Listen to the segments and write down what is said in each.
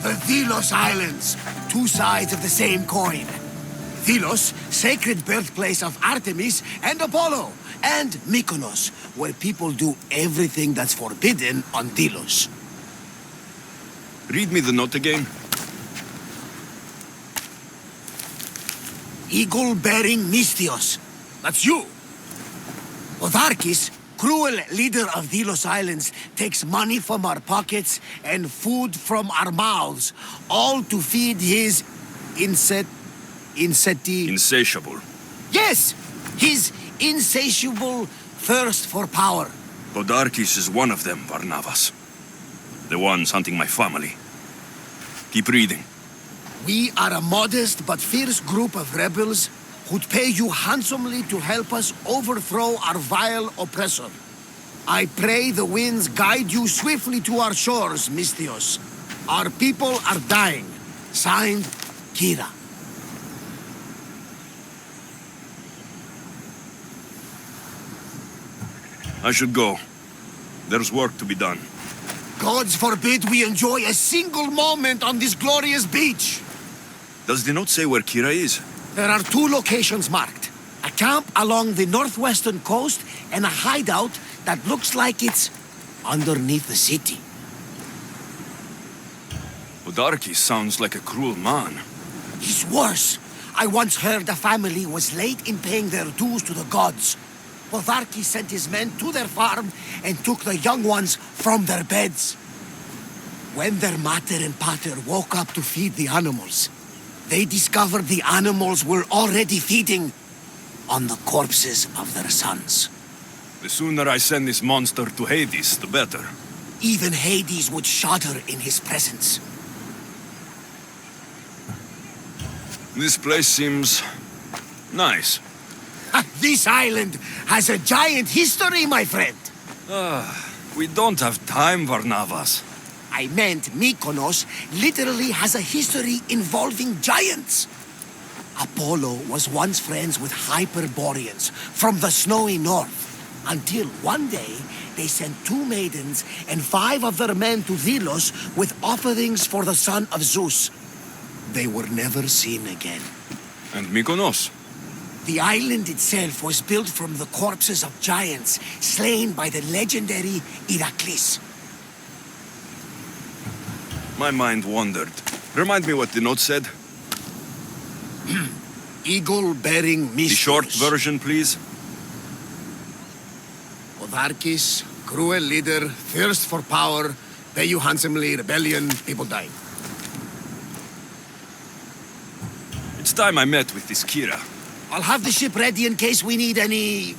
The Delos Islands, two sides of the same coin. Delos, sacred birthplace of Artemis and Apollo, and Mykonos, where people do everything that's forbidden on Delos. Read me the note again. Eagle-bearing Mystios. That's you. Otharkis, cruel leader of Delos Islands, takes money from our pockets and food from our mouths, all to feed his Insatiable. Yes! His insatiable thirst for power. Podarkis is one of them, Varnavas. The ones hunting my family. Keep reading. We are a modest but fierce group of rebels who'd pay you handsomely to help us overthrow our vile oppressor. I pray the winds guide you swiftly to our shores, Mystios. Our people are dying. Signed, Kira. I should go. There's work to be done. Gods forbid we enjoy a single moment on this glorious beach. Does the note say where Kira is? There are two locations marked. A camp along the northwestern coast and a hideout that looks like it's underneath the city. Podarkis sounds like a cruel man. He's worse. I once heard a family was late in paying their dues to the gods. Podarkis sent his men to their farm and took the young ones from their beds. When their mater and pater woke up to feed the animals, they discovered the animals were already feeding on the corpses of their sons. The sooner I send this monster to Hades, the better. Even Hades would shudder in his presence. This place seems nice. This island has a giant history, my friend. We don't have time, Varnavas. I meant Mykonos literally has a history involving giants. Apollo was once friends with Hyperboreans from the snowy north, until one day they sent 2 maidens and 5 of their men to Delos with offerings for the son of Zeus. They were never seen again. And Mykonos? The island itself was built from the corpses of giants slain by the legendary Iraklis. My mind wandered. Remind me what the note said. Eagle-bearing Mystios. The short version, please. Otharkis, cruel leader, thirst for power, pay you handsomely, rebellion, people dying. It's time I met with this Kira. I'll have the ship ready in case we need any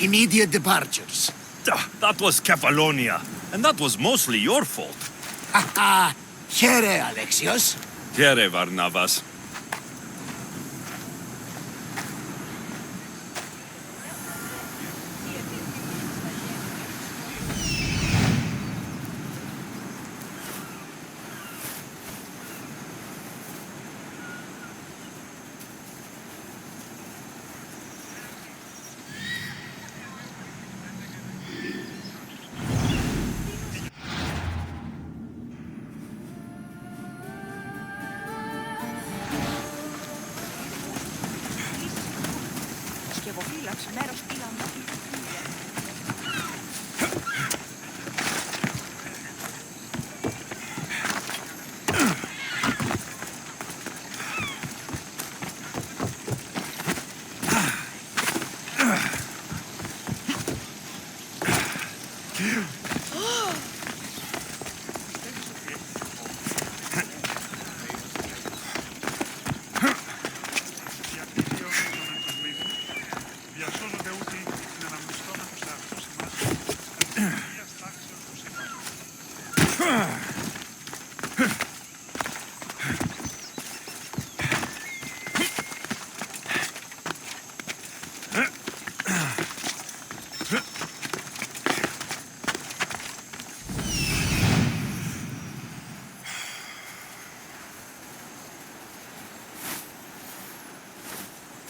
immediate departures. That was Kefalonia, and that was mostly your fault. Haha, here, Alexios. Here, Varnavas.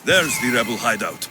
There's the rebel hideout.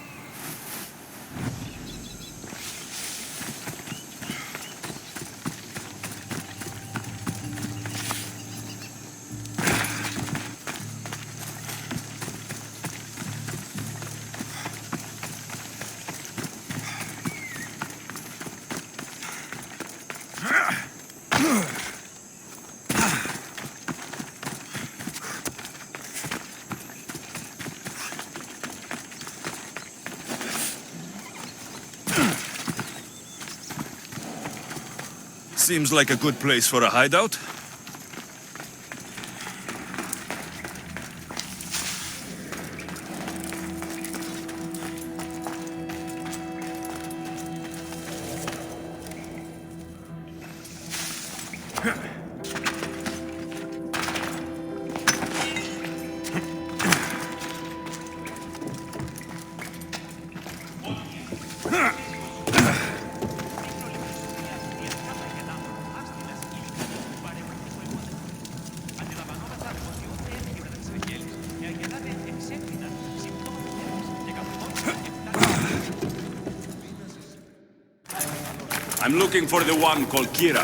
Seems like a good place for a hideout. I'm looking for the one called Kira.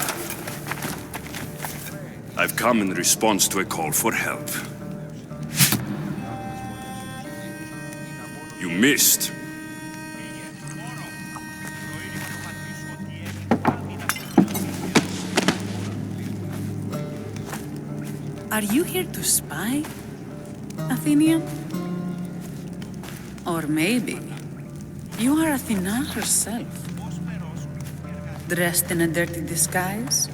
I've come in response to a call for help. You missed. Are you here to spy, Athenian? Or maybe you are Athena herself, dressed in a dirty disguise?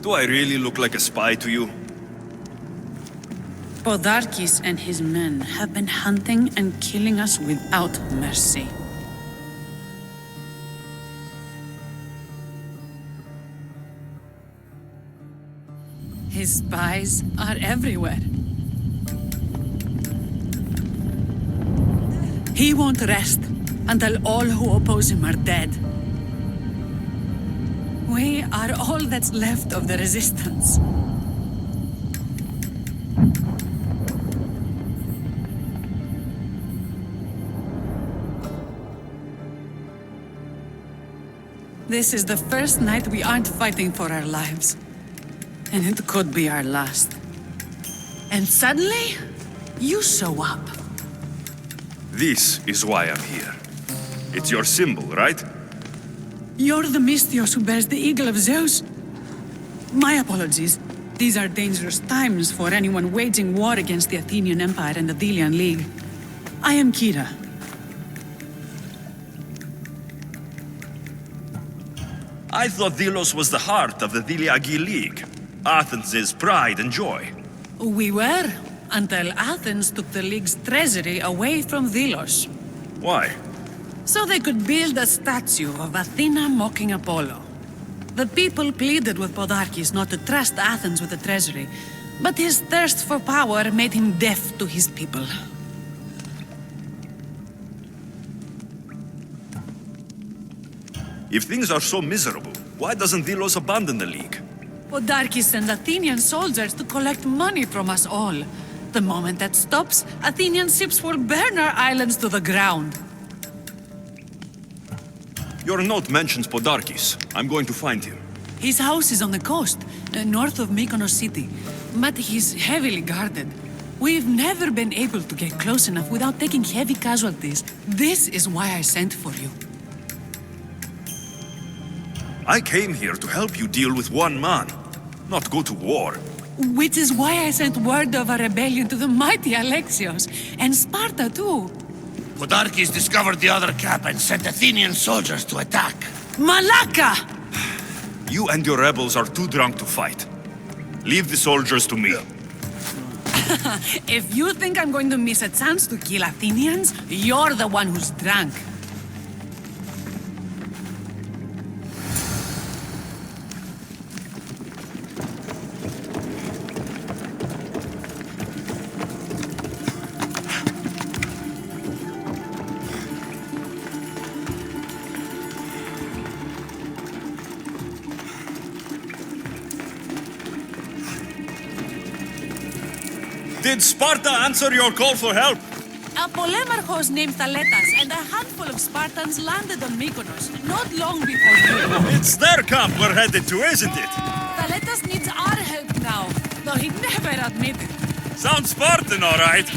Do I really look like a spy to you? Podarkis and his men have been hunting and killing us without mercy. His spies are everywhere. He won't rest until all who oppose him are dead. We are all that's left of the resistance. This is the first night we aren't fighting for our lives. And it could be our last. And suddenly, you show up. This is why I'm here. It's your symbol, right? You're the Mystios who bears the eagle of Zeus? My apologies. These are dangerous times for anyone waging war against the Athenian Empire and the Delian League. I am Kira. I thought Delos was the heart of the Deliagi League. Athens' pride and joy. We were, until Athens took the League's treasury away from Delos. Why? So they could build a statue of Athena mocking Apollo. The people pleaded with Podarkis not to trust Athens with the treasury, but his thirst for power made him deaf to his people. If things are so miserable, why doesn't Delos abandon the League? Podarkis sent Athenian soldiers to collect money from us all. The moment that stops, Athenian ships will burn our islands to the ground. Your note mentions Podarkis. I'm going to find him. His house is on the coast, north of Mykonos city, but he's heavily guarded. We've never been able to get close enough without taking heavy casualties. This is why I sent for you. I came here to help you deal with one man, not go to war. Which is why I sent word of a rebellion to the mighty Alexios, and Sparta too. Podarkes discovered the other camp and sent Athenian soldiers to attack. Malaka! You and your rebels are too drunk to fight. Leave the soldiers to me. If you think I'm going to miss a chance to kill Athenians, you're the one who's drunk. Did Sparta answer your call for help? A polemarchos named Thaletas and a handful of Spartans landed on Mykonos not long before you. It's their camp we're headed to, isn't it? Thaletas needs our help now, though he'd never admit it. Sounds Spartan, all right.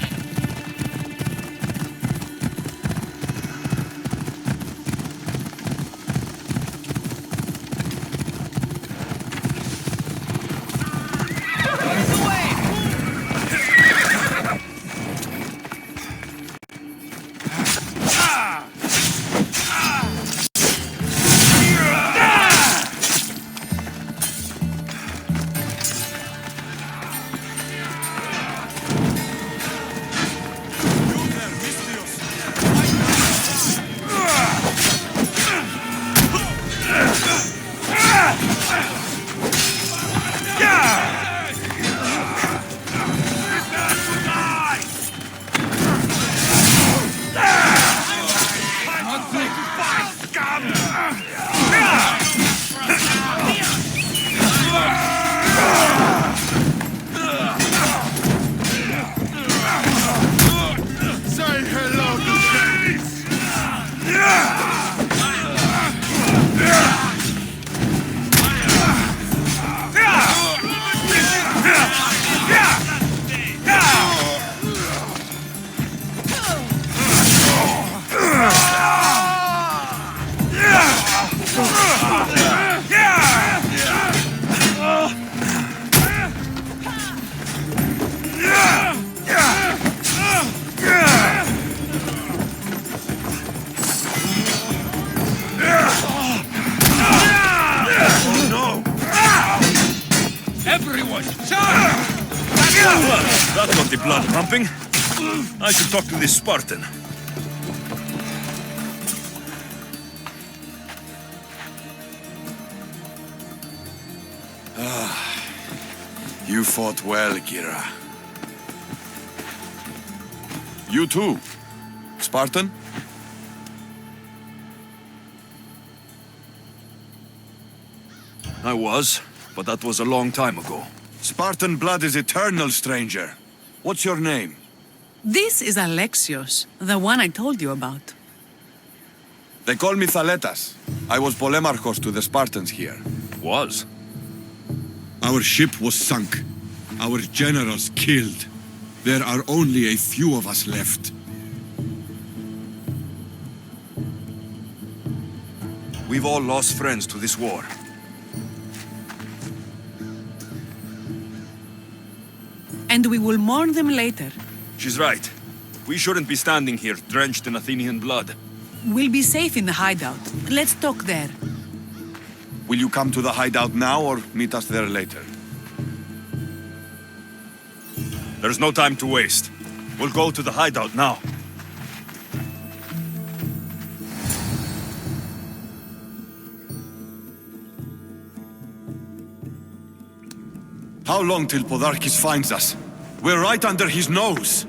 That got the blood pumping. I should talk to this Spartan. You fought well, Gira. You too, Spartan? I was, but that was a long time ago. Spartan blood is eternal, stranger. What's your name? This is Alexios, the one I told you about. They call me Thaletas. I was polemarchos to the Spartans here. Was? Our ship was sunk. Our generals killed. There are only a few of us left. We've all lost friends to this war. And we will mourn them later. She's right. We shouldn't be standing here, drenched in Athenian blood. We'll be safe in the hideout. Let's talk there. Will you come to the hideout now or meet us there later? There's no time to waste. We'll go to the hideout now. How long till Podarkes finds us? We're right under his nose.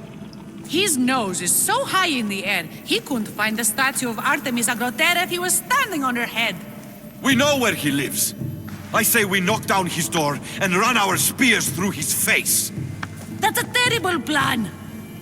His nose is so high in the air, he couldn't find the statue of Artemis Agrotera if he was standing on her head. We know where he lives. I say we knock down his door and run our spears through his face. That's a terrible plan.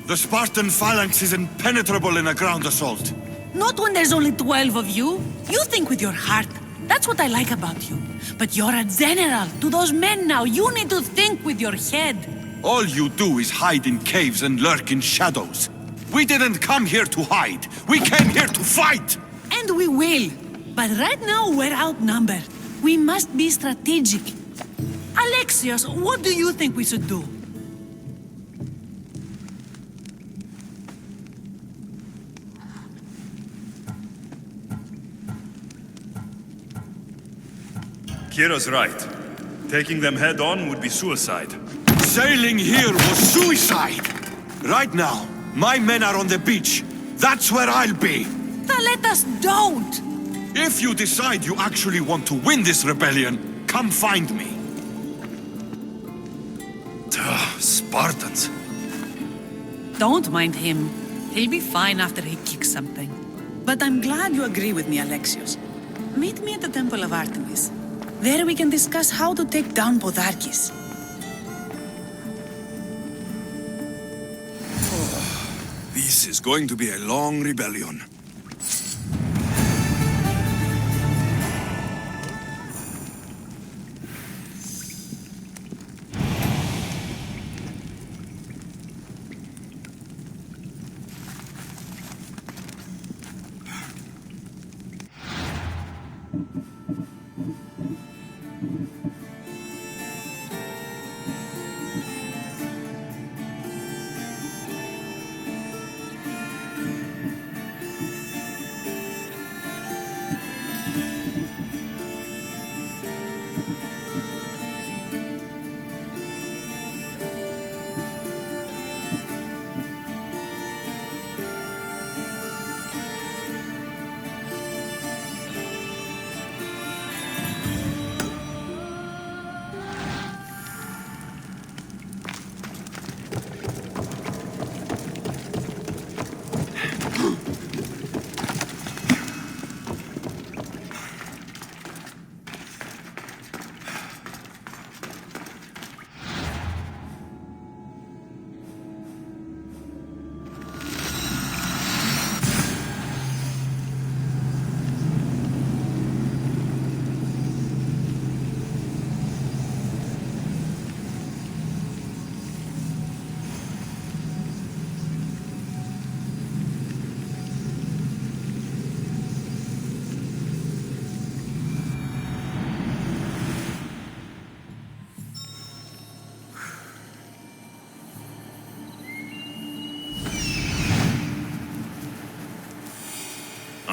The Spartan phalanx is impenetrable in a ground assault. Not when there's only 12 of you. You think with your heart. That's what I like about you. But you're a general. To those men now, you need to think with your head. All you do is hide in caves and lurk in shadows. We didn't come here to hide. We came here to fight! And we will. But right now, we're outnumbered. We must be strategic. Alexios, what do you think we should do? Kira's right. Taking them head on would be suicide. Sailing here was suicide! Right now, my men are on the beach. That's where I'll be! Thaletas, don't! If you decide you actually want to win this rebellion, come find me. Spartans. Don't mind him. He'll be fine after he kicks something. But I'm glad you agree with me, Alexios. Meet me at the Temple of Artemis. There we can discuss how to take down Podarkis. This is going to be a long rebellion.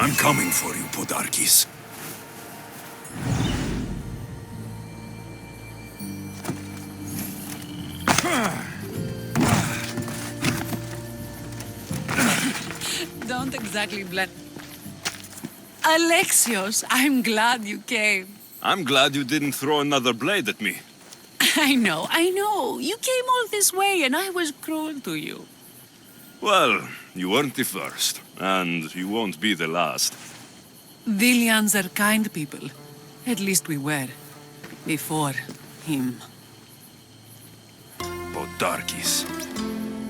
I'm coming for you, Podarkis. Don't exactly blend. Alexios, I'm glad you came. I'm glad you didn't throw another blade at me. I know. You came all this way and I was cruel to you. Well, you weren't the first, and you won't be the last. Dilians are kind people. At least we were. Before him. Podarkis.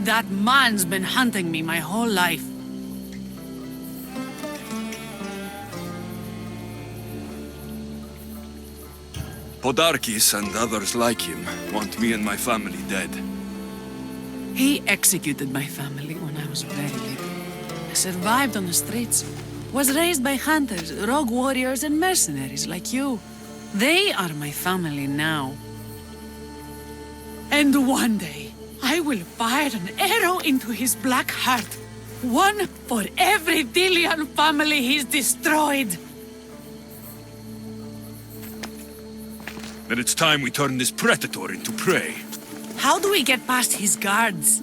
That man's been hunting me my whole life. Podarkis and others like him want me and my family dead. He executed my family when I was very little. I survived on the streets. Was raised by hunters, rogue warriors, and mercenaries like you. They are my family now. And one day, I will fire an arrow into his black heart. One for every Dilian family he's destroyed. Then it's time we turn this predator into prey. How do we get past his guards?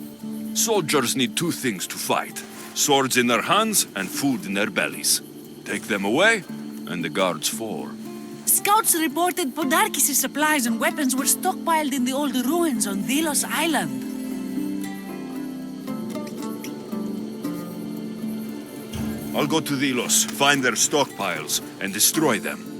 Soldiers need two things to fight. Swords in their hands and food in their bellies. Take them away, and the guards fall. Scouts reported Podarkis' supplies and weapons were stockpiled in the old ruins on Delos Island. I'll go to Delos, find their stockpiles, and destroy them.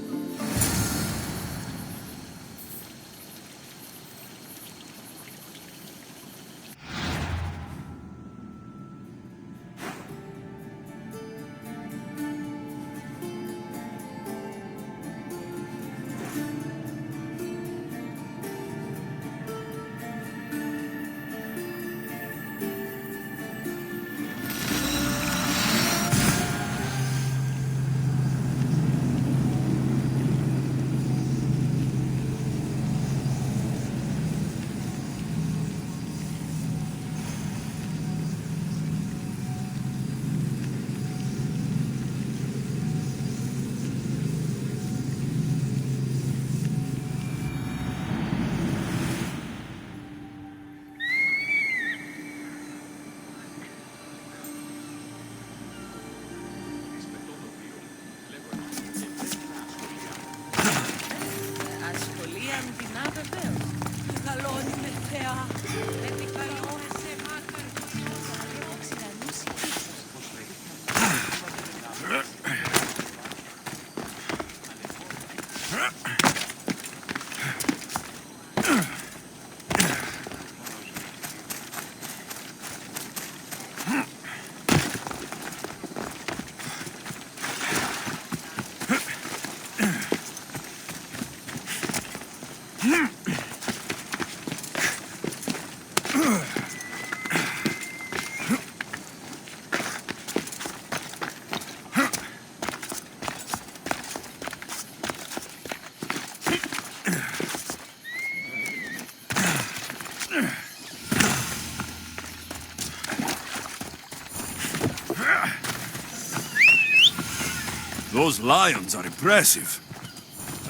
Those lions are impressive.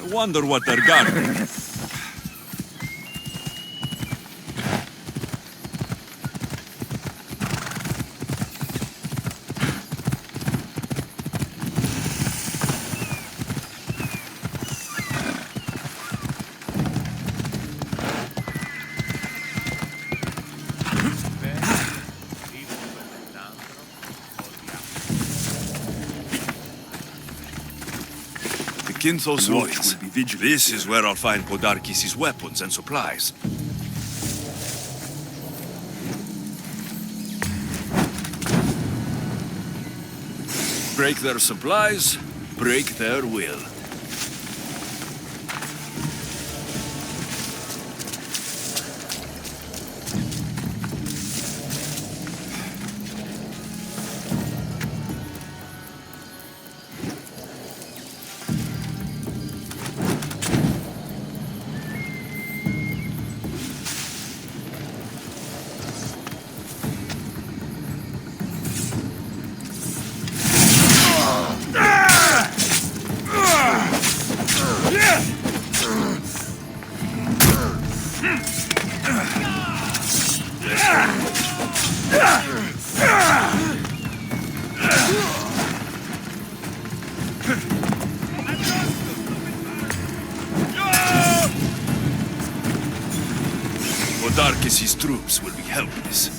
I wonder what they're guarding. Kinthos Watch will be vigilant. This is where I'll find Podarkis' weapons and supplies. Break their supplies, break their will. Podarkis' troops will be helpless.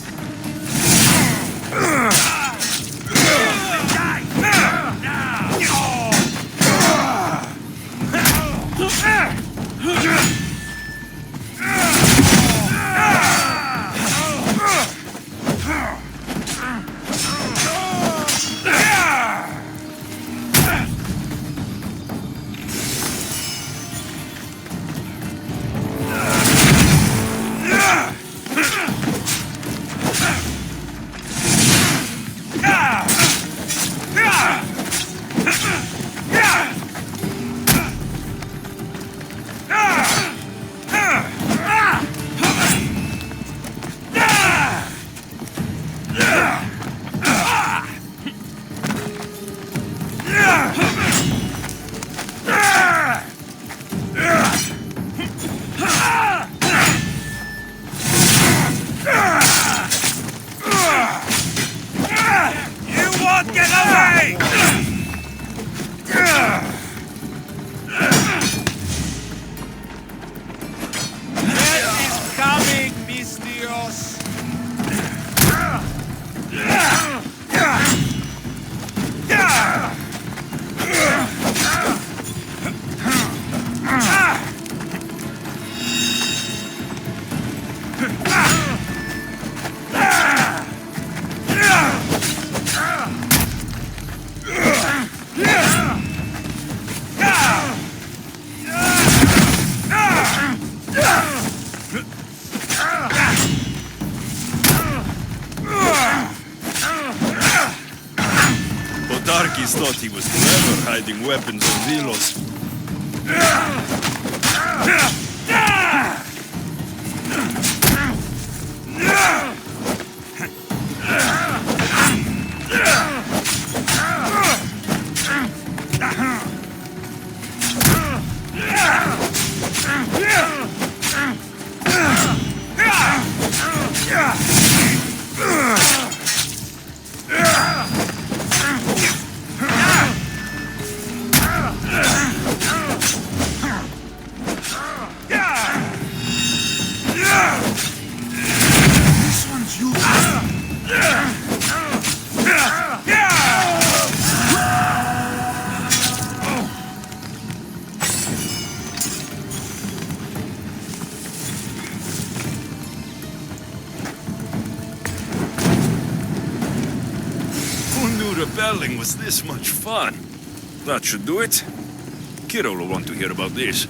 Podarkis thought he was clever hiding weapons on Vilos. Rebelling was this much fun. That should do it. Kiro will want to hear about this.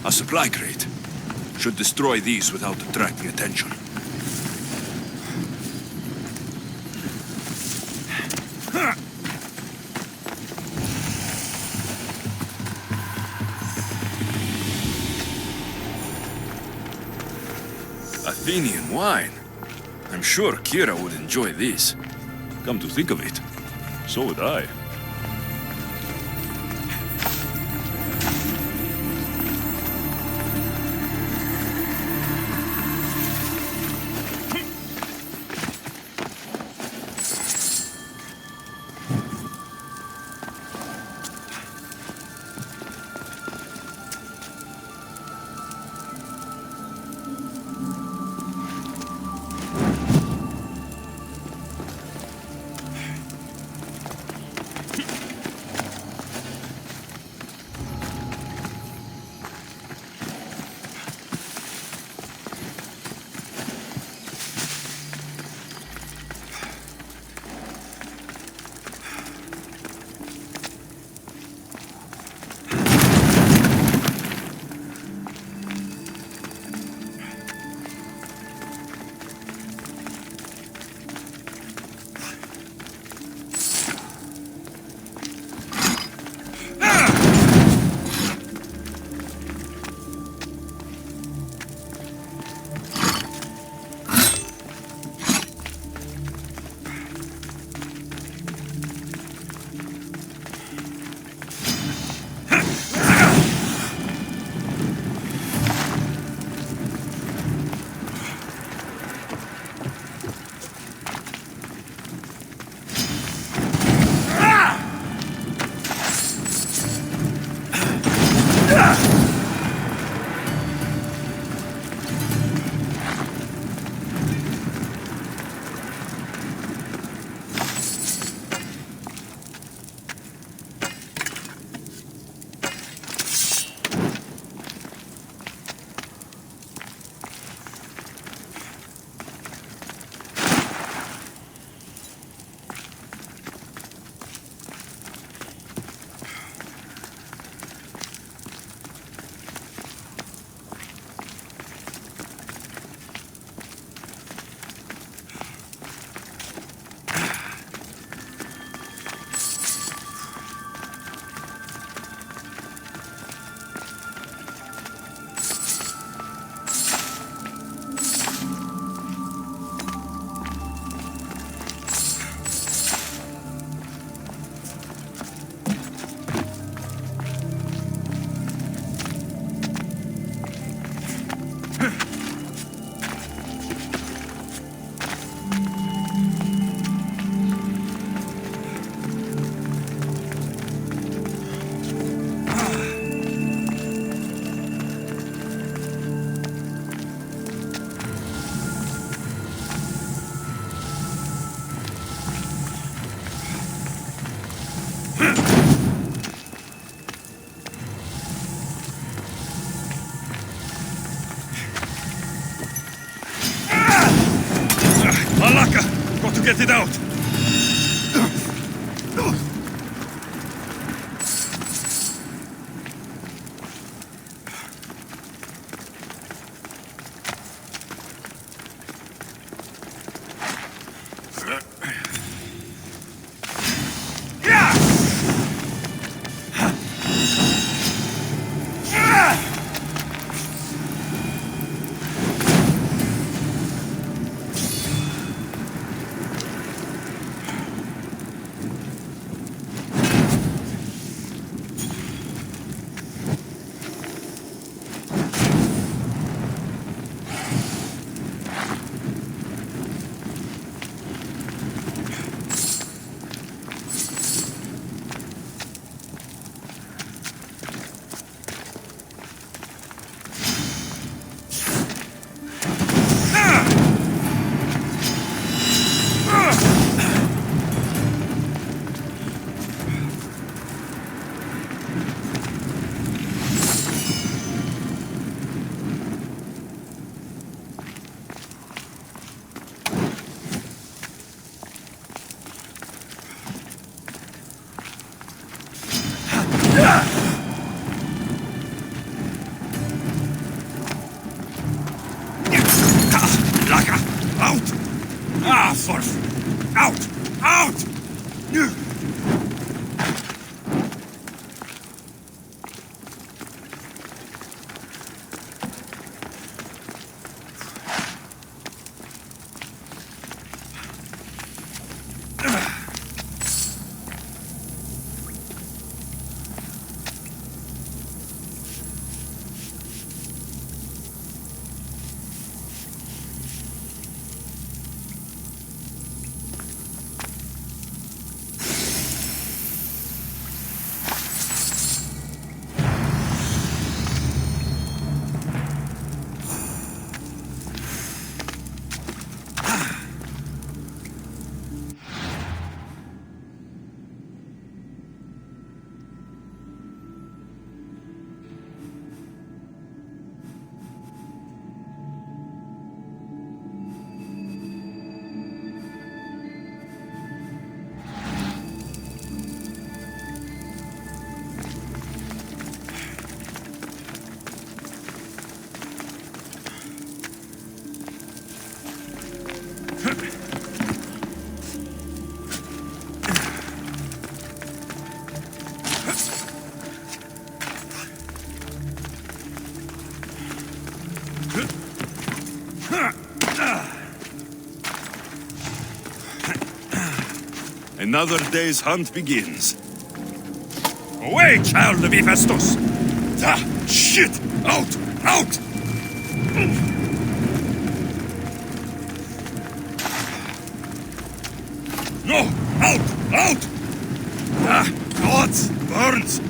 A supply crate. Should destroy these without attracting attention. Athenian wine. I'm sure Kira would enjoy this. Come to think of it, so would I. Get it out! Another day's hunt begins. Away, child of Hephaestus! Ah, shit! Out! Out! No! Out! Out! Ah, gods! Burns!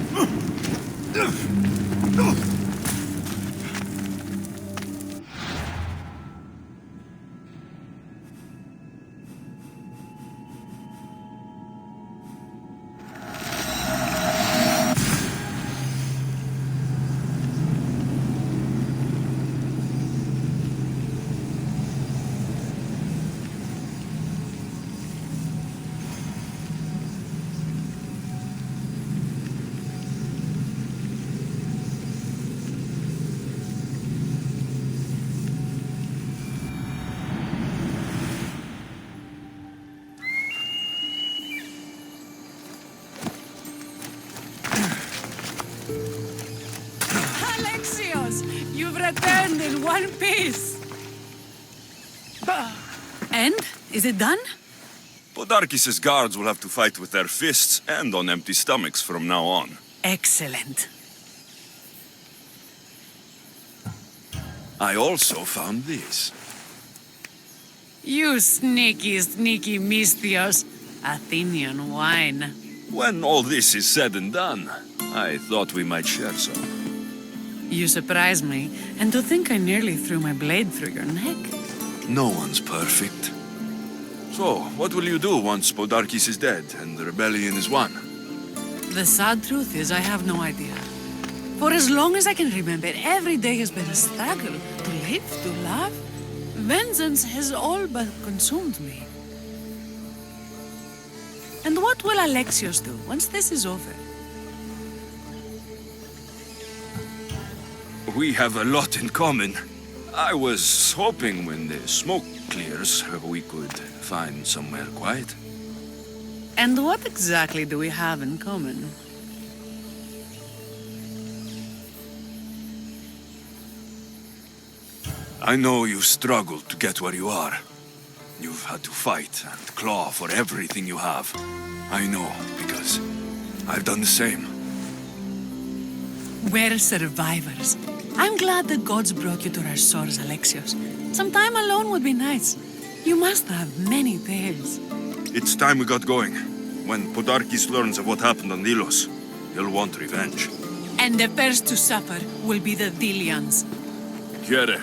Alexios, you've returned in one piece. And? Is it done? Podarkis' guards will have to fight with their fists and on empty stomachs from now on. Excellent. I also found this. You sneaky, sneaky Mystios. Athenian wine. When all this is said and done, I thought we might share some. You surprise me, and to think I nearly threw my blade through your neck. No one's perfect. So, what will you do once Podarkis is dead and the rebellion is won? The sad truth is I have no idea. For as long as I can remember, every day has been a struggle to live, to love. Vengeance has all but consumed me. And what will Alexios do once this is over? We have a lot in common. I was hoping when the smoke clears, we could find somewhere quiet. And what exactly do we have in common? I know you struggled to get where you are. You've had to fight and claw for everything you have. I know, because I've done the same. We're survivors. I'm glad the gods brought you to our shores, Alexios. Some time alone would be nice. You must have many tales. It's time we got going. When Podarkis learns of what happened on Delos, he'll want revenge. And the first to suffer will be the Delians. Quiere.